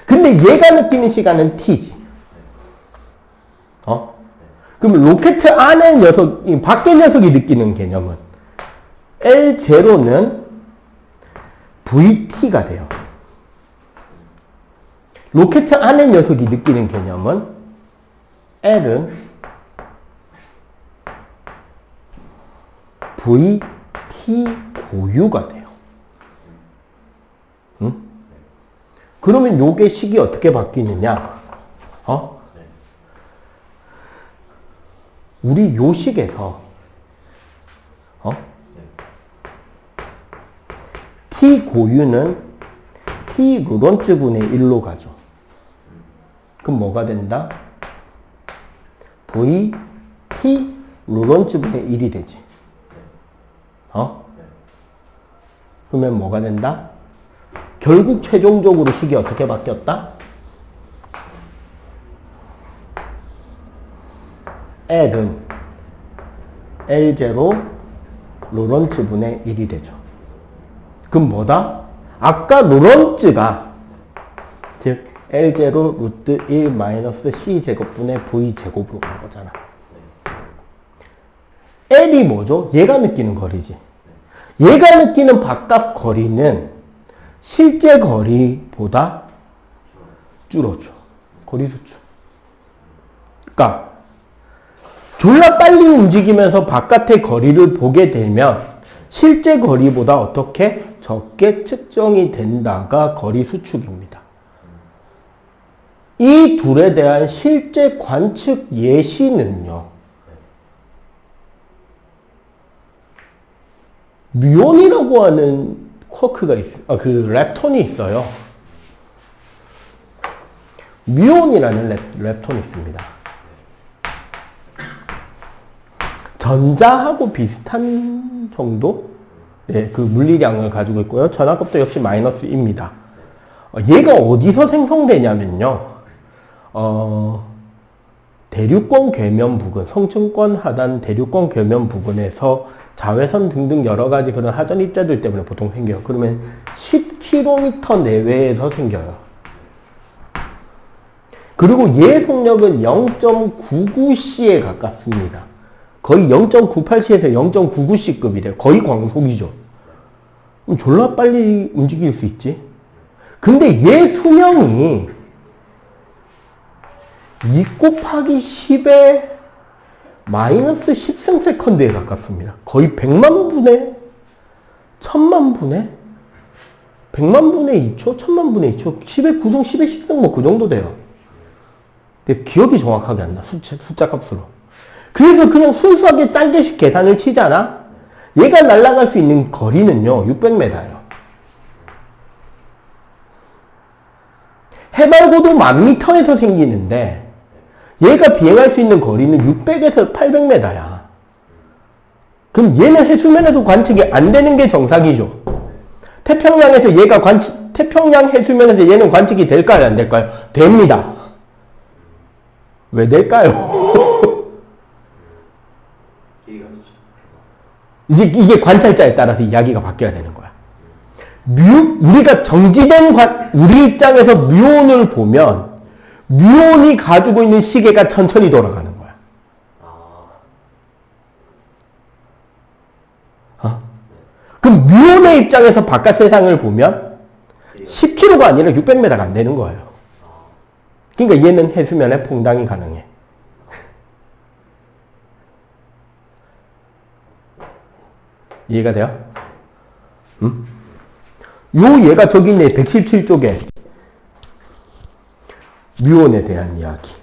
근데 얘가 느끼는 시간은 t지. 그럼 로켓 안에 녀석, 밖의 녀석이 느끼는 개념은 L0는 VT가 돼요. 로켓 안의 녀석이 느끼는 개념은 L은 VT 고유가 돼요. 응? 그러면 요게 식이 어떻게 바뀌느냐? 우리 요 식에서 T 고유는 T 루런츠 분의 1로 가죠. 그럼 뭐가 된다? V T 루런츠 분의 1이 되지. 그러면 뭐가 된다? 결국 최종적으로 식이 어떻게 바뀌었다? L은 L0 로런츠 분의 1이 되죠. 그럼 뭐다? 아까 로런츠가 즉 L0 루트 1 마이너스 C제곱분의 V제곱으로 간 거잖아. L이 뭐죠? 얘가 느끼는 거리지. 얘가 느끼는 바깥 거리는 실제 거리보다 줄어줘. 거리 수축. 그러니까 졸라 빨리 움직이면서 바깥의 거리를 보게 되면 실제 거리보다 어떻게 적게 측정이 된다가 거리 수축입니다. 이 둘에 대한 실제 관측 예시는요. 뮤온이라고 하는 쿼크가 그 렙톤이 있어요. 뮤온이라는 렙톤이 있습니다. 전자하고 비슷한 정도? 네, 그 물리량을 가지고 있고요. 전하급도 역시 마이너스입니다. 얘가 어디서 생성되냐면요. 대륙권 궤면 부근, 성층권 하단 대륙권 궤면 부근에서 자외선 등등 여러 가지 그런 하전 입자들 때문에 보통 생겨요. 그러면 10km 내외에서 생겨요. 그리고 얘 속력은 0.99C에 가깝습니다. 거의 0.98C에서 0.99C급이래요. 거의 광속이죠. 그럼 졸라 빨리 움직일 수 있지. 근데 얘 수명이 2 곱하기 10의 마이너스 10승세컨드에 가깝습니다. 거의 100만 분의 1000만 분의 100만 분의 2초, 1000만 분의 2초, 10의 9승, 10의 10승 뭐 그 정도 돼요. 근데 기억이 정확하게 안 나. 숫자 값으로. 그래서 그냥 순수하게 짠개식 계산을 치잖아. 얘가 날아갈 수 있는 거리는요. 600m예요. 해발고도 10,000m에서 생기는데 얘가 비행할 수 있는 거리는 600에서 800m야. 그럼 얘는 해수면에서 관측이 안 되는 게 정상이죠. 태평양에서 얘가 태평양 해수면에서 얘는 관측이 될까요? 안 될까요? 됩니다. 왜 될까요? 이제 이게 관찰자에 따라서 이야기가 바뀌어야 되는 거야. 우리가 정지된 우리 입장에서 뮤온을 보면 뮤온이 가지고 있는 시계가 천천히 돌아가는 거야. 그럼 뮤온의 입장에서 바깥 세상을 보면 10km가 아니라 600m가 안 되는 거예요. 그러니까 얘는 해수면에 퐁당이 가능해. 이해가 돼요? 얘가 저기 있네. 117쪽에. 뮤온에 대한 이야기.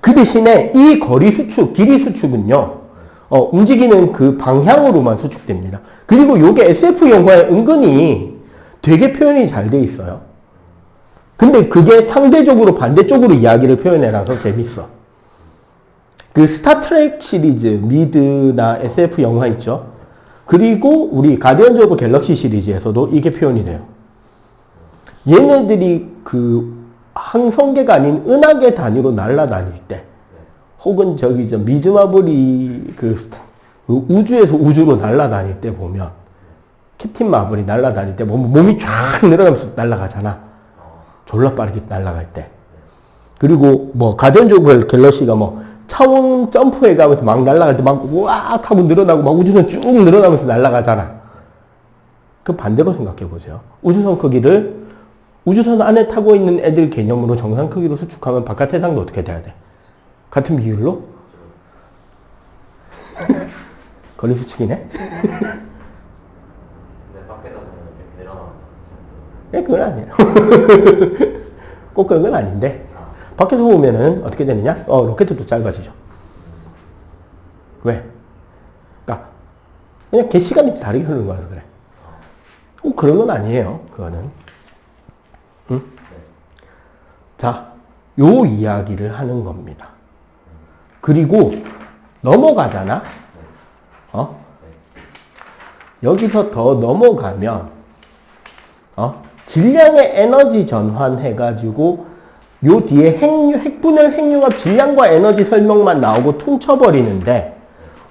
그 대신에 이 거리 수축, 길이 수축은요, 움직이는 그 방향으로만 수축됩니다. 그리고 요게 SF 영화에 은근히 되게 표현이 잘 돼 있어요. 근데 그게 상대적으로 반대쪽으로 이야기를 표현해놔서 재밌어. 그 스타트렉 시리즈, 미드나 SF 영화 있죠? 그리고 우리 가디언즈 오브 갤럭시 시리즈에서도 이게 표현이 돼요. 얘네들이 그 항성계가 아닌 은하계 단위로 날아다닐 때, 혹은 저기 미즈마블이 그 우주에서 우주로 날아다닐 때 보면 캡틴 마블이 날아다닐 때 몸이 쫙 늘어나면서 날아가잖아. 졸라 빠르게 날아갈 때. 그리고 뭐 가디언즈 오브 갤럭시가 뭐 차원 점프해 가면서 막 날아갈 때 막 우악 하고 늘어나고 막 우주선 쭉 늘어나면서 날아가잖아. 그 반대로 생각해 보세요. 우주선 크기를 우주선 안에 타고 있는 애들 개념으로 정상 크기로 수축하면 바깥 세상도 어떻게 돼야 돼? 같은 비율로? 거리 수축이네? 근데 밖에서 보면 이렇게 내려나오는 네, 그건 아니에요. 꼭 그런 건 아닌데. 밖에서 보면은 어떻게 되느냐? 로켓도 짧아지죠. 왜? 그러니까 그냥 개 시간이 다르게 흐르는 거라서 그래. 그런 건 아니에요. 그거는. 응? 자, 요 이야기를 하는 겁니다. 그리고 넘어가잖아. 여기서 더 넘어가면 질량의 에너지 전환 해가지고 요 뒤에 핵분열 핵융합 질량과 에너지 설명만 나오고 퉁쳐버리는데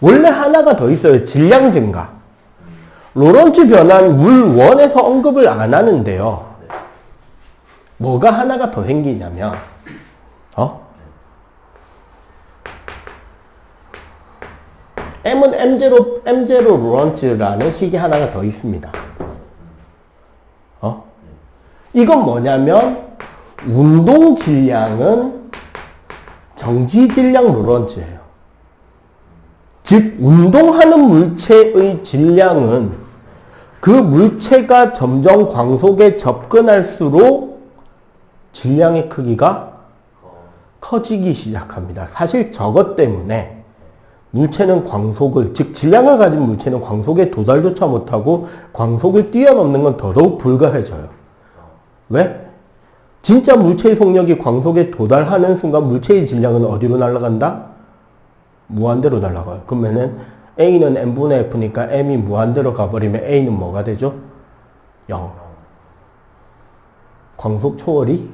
원래 하나가 더 있어요. 질량 증가. 로런츠 변환 물 1에서 언급을 안 하는데요. 뭐가 하나가 더 생기냐면 M은 M0 로런츠라는 식이 하나가 더 있습니다. 이건 뭐냐면 운동 질량은 정지 질량 로런츠예요. 즉 운동하는 물체의 질량은 그 물체가 점점 광속에 접근할수록 질량의 크기가 커지기 시작합니다. 사실 저것 때문에 물체는 광속을, 즉 질량을 가진 물체는 광속에 도달조차 못하고 광속을 뛰어넘는 건 더더욱 불가해져요. 왜? 진짜 물체의 속력이 광속에 도달하는 순간 물체의 질량은 어디로 날아간다? 무한대로 날아가요. 그러면은 A는 M분의 F니까 M이 무한대로 가버리면 A는 뭐가 되죠? 0. 광속 초월이?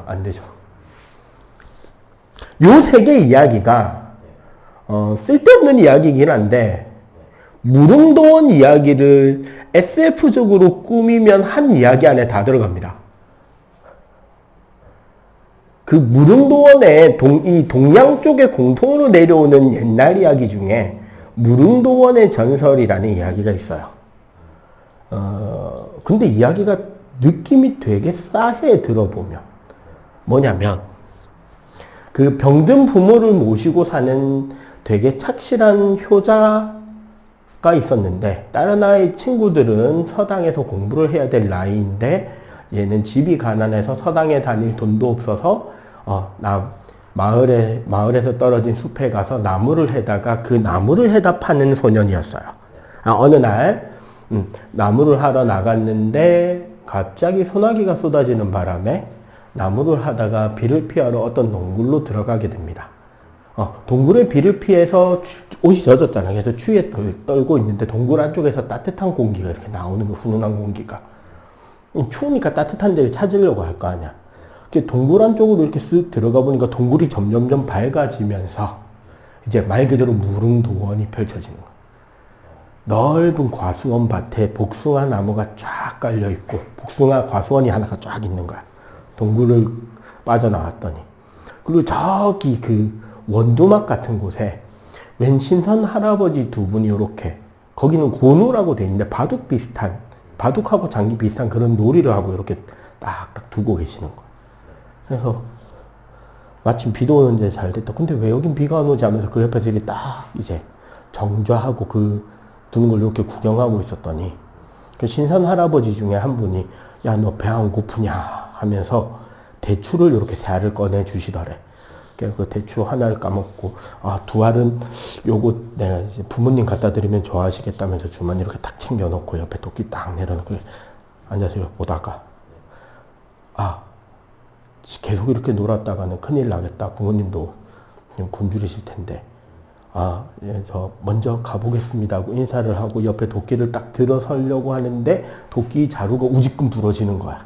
안 되죠. 요 세 개 이야기가 쓸데없는 이야기이긴 한데 무릉도원 이야기를 SF적으로 꾸미면 한 이야기 안에 다 들어갑니다. 그 무릉도원의 이 동양 쪽에 공통으로 내려오는 옛날 이야기 중에 무릉도원의 전설이라는 이야기가 있어요. 근데 이야기가 느낌이 되게 싸해 들어보면. 뭐냐면 그 병든 부모를 모시고 사는 되게 착실한 효자가 있었는데 다른 아이 친구들은 서당에서 공부를 해야 될 나이인데 얘는 집이 가난해서 서당에 다닐 돈도 없어서 마을에서 떨어진 숲에 가서 나무를 해다가 그 나무를 해다 파는 소년이었어요. 어느 날 나무를 하러 나갔는데 갑자기 소나기가 쏟아지는 바람에 나무를 하다가 비를 피하러 어떤 동굴로 들어가게 됩니다. 동굴의 비를 피해서 옷이 젖었잖아요. 그래서 추위에 떨고 있는데 동굴 안쪽에서 따뜻한 공기가 이렇게 나오는 거, 훈훈한 공기가. 추우니까 따뜻한 데를 찾으려고 할 거 아니야. 동굴 안쪽으로 이렇게 쓱 들어가 보니까 동굴이 점점점 밝아지면서 이제 말 그대로 무릉도원이 펼쳐지는 거야. 넓은 과수원 밭에 복숭아 나무가 쫙 깔려 있고 복숭아 과수원이 하나가 쫙 있는 거야. 동굴을 빠져나왔더니. 그리고 저기 그 원두막 같은 곳에 웬 신선 할아버지 두 분이 이렇게, 거기는 고누라고 돼 있는데 바둑하고 장기 비슷한 그런 놀이를 하고 이렇게 딱딱 두고 계시는 거야. 그래서 마침 비도 오는데 잘 됐다. 근데 왜 여긴 비가 안 오지 하면서 그 옆에서 이렇게 딱 이제 정좌하고 그 두는 걸 이렇게 구경하고 있었더니 그 신선 할아버지 중에 한 분이 야, 너 배 안 고프냐 하면서 대추를 이렇게 세 알을 꺼내 주시더래. 그 대추 하나를 까먹고 두 알은 요거 내가 이제 부모님 갖다 드리면 좋아하시겠다면서 주머니 이렇게 딱 챙겨놓고 옆에 도끼 딱 내려놓고 앉아서 이렇게 보다가 계속 이렇게 놀았다가는 큰일 나겠다. 부모님도 굶주리실 텐데 저 먼저 가보겠습니다 하고 인사를 하고 옆에 도끼를 딱 들어서려고 하는데 도끼 자루가 우지끔 부러지는 거야.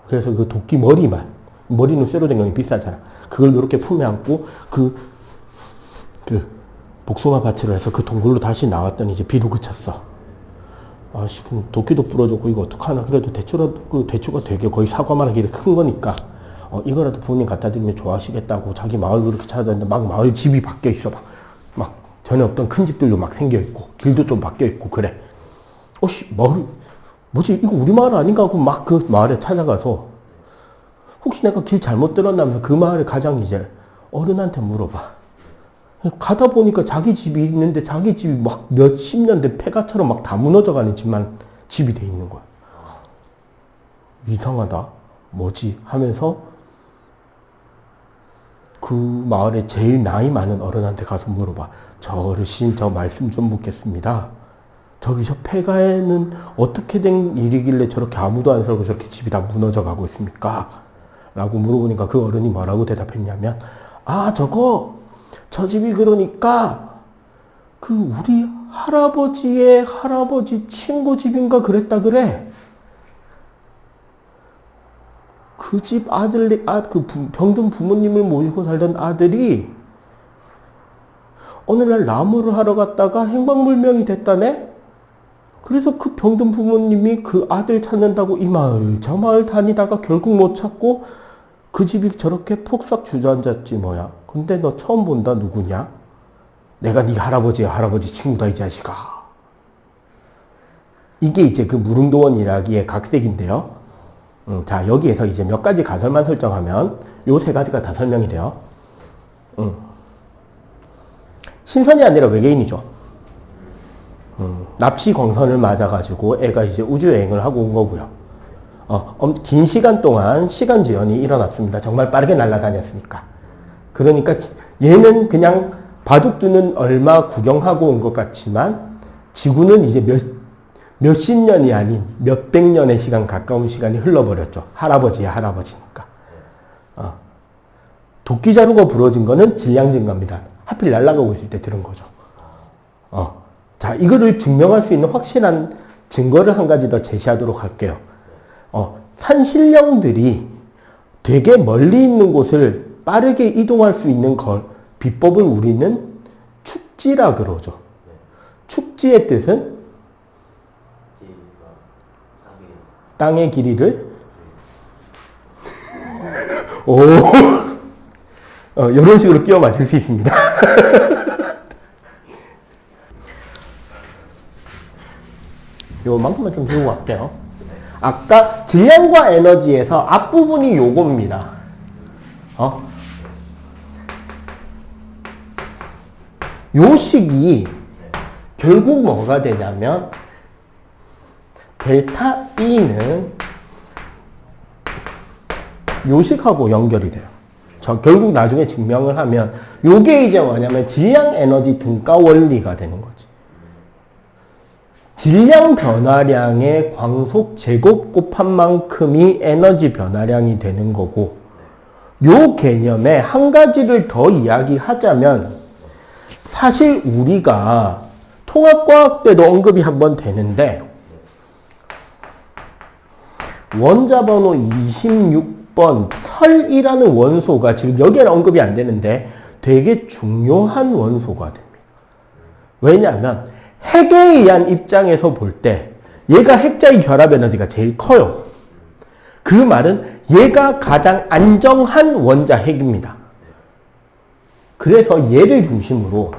그래서 그 도끼 머리는 쇠로 된 거니 비싸잖아. 그걸 이렇게 품에 안고 그 복숭아 밭으로 해서 그 동굴로 다시 나왔더니 이제 비도 그쳤어. 아씨, 그럼 도끼도 부러졌고 이거 어떡하나. 그래도 대추가 되게 거의 사과만 하기를 큰 거니까 이거라도 부모님 갖다 드리면 좋아하시겠다고 자기 마을 그렇게 찾아다니는데 막 마을 집이 바뀌어 있어. 막 전에 없던 큰 집들도 막 생겨 있고 길도 좀 바뀌어 있고 그래. 마을이 뭐지 이거 우리 마을 아닌가 하고 막 그 마을에 찾아가서 혹시 내가 길 잘못 들었나면서 그 마을에 가장 이제 어른한테 물어봐. 가다 보니까 자기 집이 있는데 자기 집이 막 몇십 년 된 폐가처럼 막 다 무너져가는 집이 돼 있는 거야. 이상하다. 뭐지? 하면서 그 마을에 제일 나이 많은 어른한테 가서 물어봐. 저 어르신 저 말씀 좀 묻겠습니다. 저기 저 폐가에는 어떻게 된 일이길래 저렇게 아무도 안 살고 저렇게 집이 다 무너져 가고 있습니까? 라고 물어보니까 그 어른이 뭐라고 대답했냐면 저 집이 그러니까 그 우리 할아버지의 할아버지 친구 집인가 그랬다 그래. 그 집 병든 부모님을 모시고 살던 아들이 어느 날 나무를 하러 갔다가 행방불명이 됐다네? 그래서 그 병든 부모님이 그 아들 찾는다고 이 마을 저 마을 다니다가 결국 못 찾고 그 집이 저렇게 폭삭 주저앉았지 뭐야. 근데 너 처음 본다 누구냐? 내가 네 할아버지야. 할아버지 친구다 이 자식아. 이게 이제 그 무릉도원 일하기의 각색인데요. 자, 여기에서 이제 몇 가지 가설만 설정하면 요 세 가지가 다 설명이 돼요. 신선이 아니라 외계인이죠. 납치 광선을 맞아가지고 애가 이제 우주여행을 하고 온 거고요. 긴 시간 동안 시간 지연이 일어났습니다. 정말 빠르게 날아다녔으니까. 그러니까 얘는 그냥 바둑두는 얼마 구경하고 온 것 같지만 지구는 이제 몇십 년이 아닌 몇백 년의 시간 가까운 시간이 흘러버렸죠. 할아버지야 할아버지니까. 도끼 자루가 부러진 거는 질량 증가입니다. 하필 날아가고 있을 때 들은 거죠. 자, 이거를 증명할 수 있는 확실한 증거를 한 가지 더 제시하도록 할게요. 산신령들이 되게 멀리 있는 곳을 빠르게 이동할 수 있는 비법을 우리는 축지라 그러죠. 축지의 뜻은 땅의 길이를 이런 식으로 끼워 맞출 수 있습니다. 요만큼만 좀 배우고 갈게요. 아까 질량과 에너지에서 앞부분이 요겁니다. 요 식이 결국 뭐가 되냐면 델타 E는 요 식하고 연결이 돼요. 결국 나중에 증명을 하면 요게 이제 뭐냐면 질량 에너지 등가 원리가 되는 거지. 질량 변화량의 광속 제곱 곱한 만큼이 에너지 변화량이 되는 거고, 요 개념에 한 가지를 더 이야기하자면 사실 우리가 통합과학 때도 언급이 한번 되는데 원자 번호 26번 철이라는 원소가 지금 여기에는 언급이 안 되는데 되게 중요한 원소가 됩니다. 왜냐하면 핵에 의한 입장에서 볼 때 얘가 핵자의 결합 에너지가 제일 커요. 그 말은 얘가 가장 안정한 원자 핵입니다. 그래서 얘를 중심으로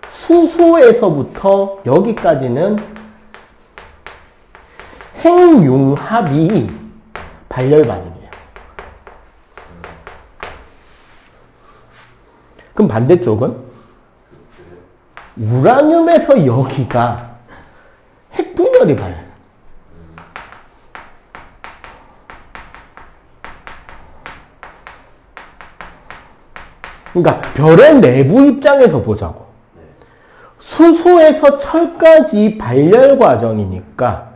수소에서부터 여기까지는 핵융합이 발열 반응이에요. 그럼 반대쪽은 우라늄에서 여기가 핵분열이 발열. 그러니까 별의 내부 입장에서 보자고. 수소에서 철까지 발열 과정이니까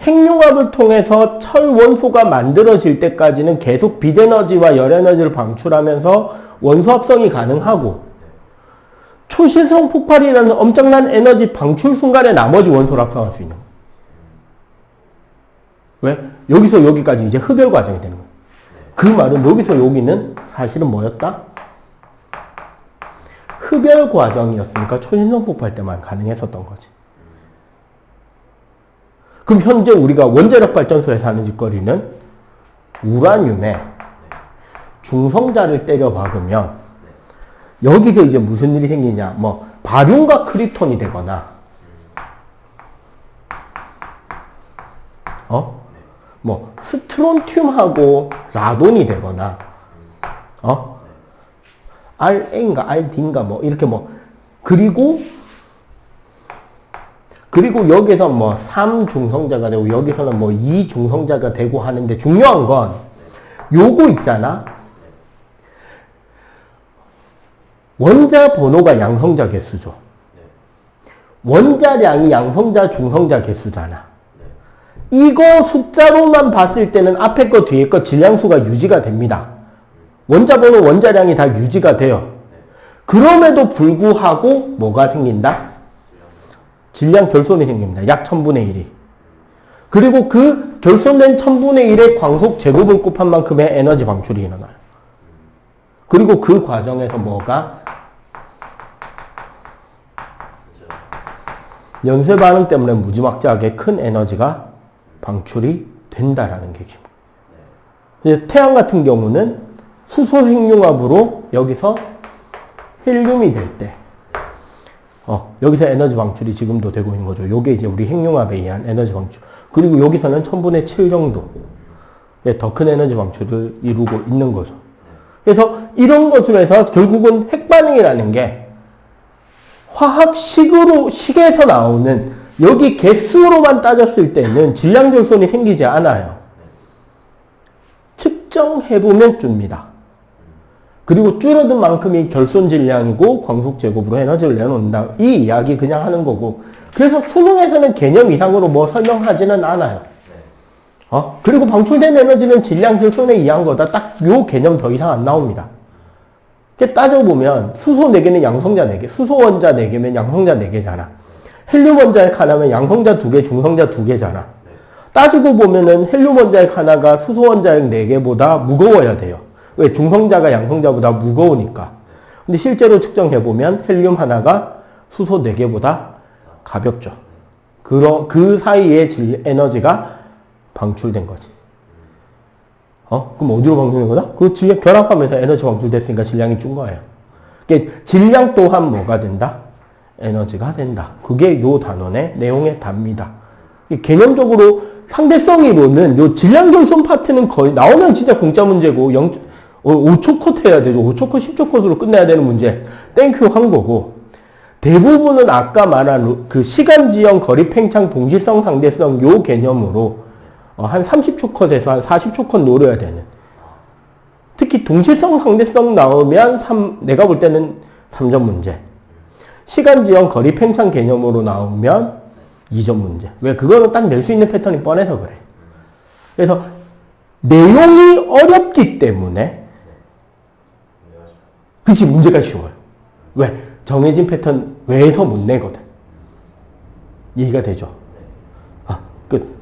핵융합을 통해서 철 원소가 만들어질 때까지는 계속 빛에너지와 열에너지를 방출하면서 원소 합성이 가능하고, 초신성 폭발이라는 엄청난 에너지 방출 순간에 나머지 원소를 합성할 수 있는 거예요. 왜? 여기서 여기까지 이제 흡열 과정이 되는 거예요. 그 말은 여기서 여기는 사실은 뭐였다? 흡열 과정이었으니까 초신성 폭발 때만 가능했었던 거지. 그럼 현재 우리가 원자력 발전소에서 하는 짓거리는 우라늄에 중성자를 때려 박으면 여기서 이제 무슨 일이 생기냐, 뭐 바륨과 크리톤이 되거나 뭐 스트론튬하고 라돈이 되거나 Rn가 Rd인가 뭐 이렇게 뭐 그리고 여기서 뭐 3중성자가 되고 여기서는 뭐 2중성자가 되고 하는데 중요한 건 요거 있잖아. 원자 번호가 양성자 개수죠. 원자량이 양성자 중성자 개수잖아. 이거 숫자로만 봤을 때는 앞에 거 뒤에 거 질량수가 유지가 됩니다. 원자 번호 원자량이 다 유지가 돼요. 그럼에도 불구하고 뭐가 생긴다? 질량 결손이 생깁니다. 약 1000분의 1이. 그리고 그 결손된 1000분의 1의 광속 제곱을 곱한 만큼의 에너지 방출이 일어나요. 그리고 그 과정에서 뭐가? 연쇄 반응 때문에 무지막지하게 큰 에너지가 방출이 된다라는 게 핵심입니다. 이제 태양 같은 경우는 수소 핵융합으로 여기서 헬륨이 될 때, 여기서 에너지 방출이 지금도 되고 있는 거죠. 요게 이제 우리 핵융합에 의한 에너지 방출. 그리고 여기서는 1000분의 7 정도 더 큰 에너지 방출을 이루고 있는 거죠. 그래서 이런 것으로 해서 결국은 핵반응이라는 게 식에서 나오는 여기 개수로만 따졌을 때는 질량 결손이 생기지 않아요. 측정해보면 줍니다. 그리고 줄어든 만큼이 결손 질량이고 광속 제곱으로 에너지를 내놓는다. 이 이야기 그냥 하는 거고. 그래서 수능에서는 개념 이상으로 뭐 설명하지는 않아요. 그리고 방출된 에너지는 질량 결손에 의한 거다. 딱 요 개념 더 이상 안 나옵니다. 이렇게 따져보면 수소 4개는 양성자 4개, 수소 원자 4개면 양성자 4개잖아. 헬륨 원자핵 하나면 양성자 2개, 중성자 2개잖아. 따지고 보면은 헬륨 원자핵 하나가 수소 원자핵 4개보다 무거워야 돼요. 왜? 중성자가 양성자보다 무거우니까. 근데 실제로 측정해보면 헬륨 하나가 수소 4개보다 가볍죠. 그 사이에 에너지가 방출된 거지. 그럼 어디로 방출된 거다? 그 질량 결합하면서 에너지 방출됐으니까 질량이 준 거예요. 그러니까 질량 또한 뭐가 된다? 에너지가 된다. 그게 요 단원의 내용의 답니다. 개념적으로 상대성이로는 요 질량 결손 파트는 거의 나오면 진짜 공짜 문제고 5초 컷 해야 되죠. 5초 컷, 10초 컷으로 끝내야 되는 문제. 땡큐 한 거고. 대부분은 아까 말한 그 시간, 지형, 거리, 팽창, 동시성, 상대성 요 개념으로 한 30초 컷에서 한 40초 컷 노려야 되는. 특히 동시성, 상대성 나오면 내가 볼 때는 3점 문제. 시간, 지형, 거리, 팽창 개념으로 나오면 2점 문제. 왜? 그거는 딱 낼 수 있는 패턴이 뻔해서 그래. 그래서 내용이 어렵기 때문에 그치, 문제가 쉬워요. 왜? 정해진 패턴 외에서 못 내거든. 이해가 되죠? 끝.